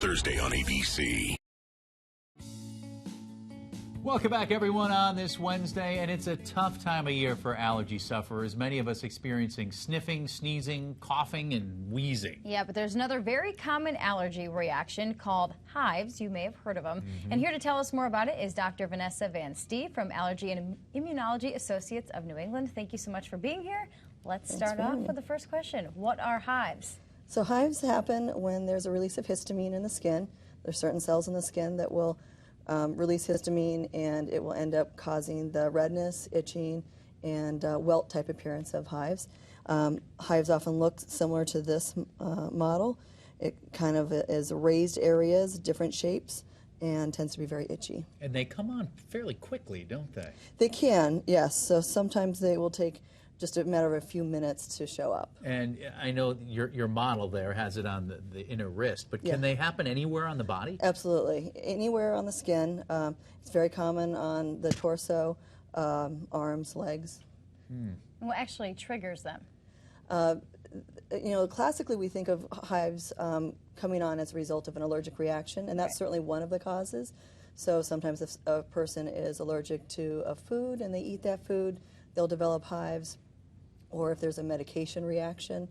Thursday on ABC. Welcome back, everyone, on this Wednesday, and it's a tough time of year for allergy sufferers. Many of us experiencing sniffing, sneezing, coughing, and wheezing. Yeah, but there's another very common allergy reaction called hives. You may have heard of them. And here to tell us more about it is Dr. Vanessa Van Stee from Allergy and Immunology Associates of New England. Thank you so much for being here. Let's start off with the first question. What are hives? So hives happen when there's a release of histamine in the skin. There's certain cells in the skin that will release histamine, and it will end up causing the redness, itching, and welt type appearance of hives. Hives often look similar to this model. It kind of is raised areas, different shapes, and tends to be very itchy. And they come on fairly quickly, don't they? They can, yes. So sometimes they will take just a matter of a few minutes to show up. And I know your model there has it on the inner wrist, but can they happen anywhere on the body? Absolutely. Anywhere on the skin. It's very common on the torso, arms, legs. What actually triggers them? You know, classically we think of hives coming on as a result of an allergic reaction, and that's certainly one of the causes. So sometimes if a person is allergic to a food and they eat that food, they'll develop hives. Or if there's a medication reaction.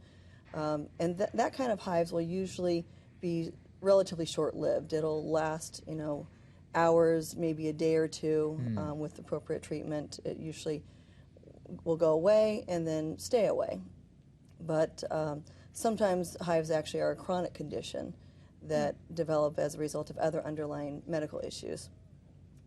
And that kind of hives will usually be relatively short-lived. It'll last, you know, hours, maybe a day or two with appropriate treatment. It usually will go away and then stay away. But sometimes hives actually are a chronic condition that develop as a result of other underlying medical issues.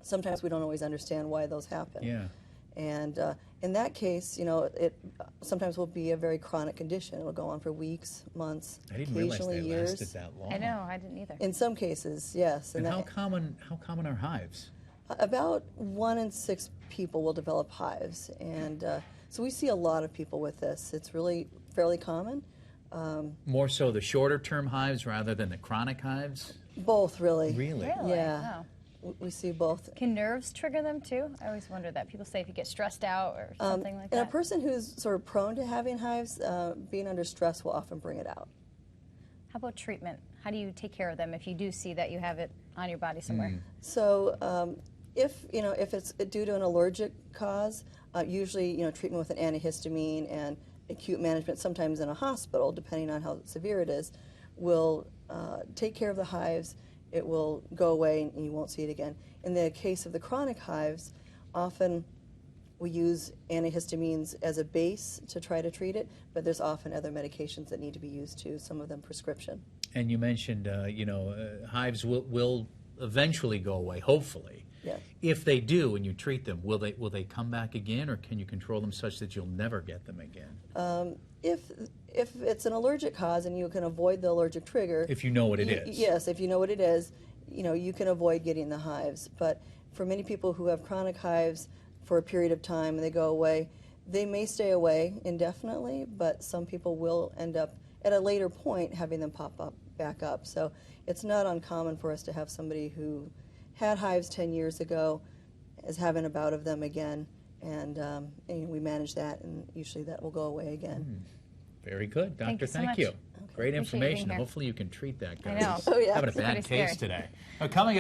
Sometimes we don't always understand why those happen. Yeah. And in that case, you know, it sometimes will be a very chronic condition. It'll go on for weeks, months, I didn't realize occasionally they years. lasted that long. I know, I didn't either. In some cases, yes. And how common are hives? About 1 in 6 people will develop hives, and so we see a lot of people with this. It's really fairly common. More so the shorter term hives rather than the chronic hives? Both, really. Really? Yeah. Oh. We see both. Can nerves trigger them too? I always wonder that. People say if you get stressed out or something like that. And a person who's sort of prone to having hives, being under stress will often bring it out. How about treatment? How do you take care of them if you do see that you have it on your body somewhere? So if it's due to an allergic cause, usually treatment with an antihistamine and acute management, sometimes in a hospital, depending on how severe it is, will take care of the hives. It will go away and you won't see it again. In the case of the chronic hives, often we use antihistamines as a base to try to treat it, but there's often other medications that need to be used too, some of them prescription. And you mentioned, hives will eventually go away, hopefully. Yes. If they do and you treat them, will they come back again, or can you control them such that you'll never get them again? If it's an allergic cause and you can avoid the allergic trigger. If you know what it is. Yes, if you know what it is, you can avoid getting the hives. But for many people who have chronic hives for a period of time and they go away, they may stay away indefinitely, but some people will end up at a later point having them pop back up. So it's not uncommon for us to have somebody who had hives 10 years ago is having a bout of them again, and we manage that, and usually that will go away again. Very good, Doctor. Thank you so much. Great Appreciate you being information. here. Hopefully you can treat that guy. I know. Oh, yeah. Having a It's pretty bad case scary. today. Coming up.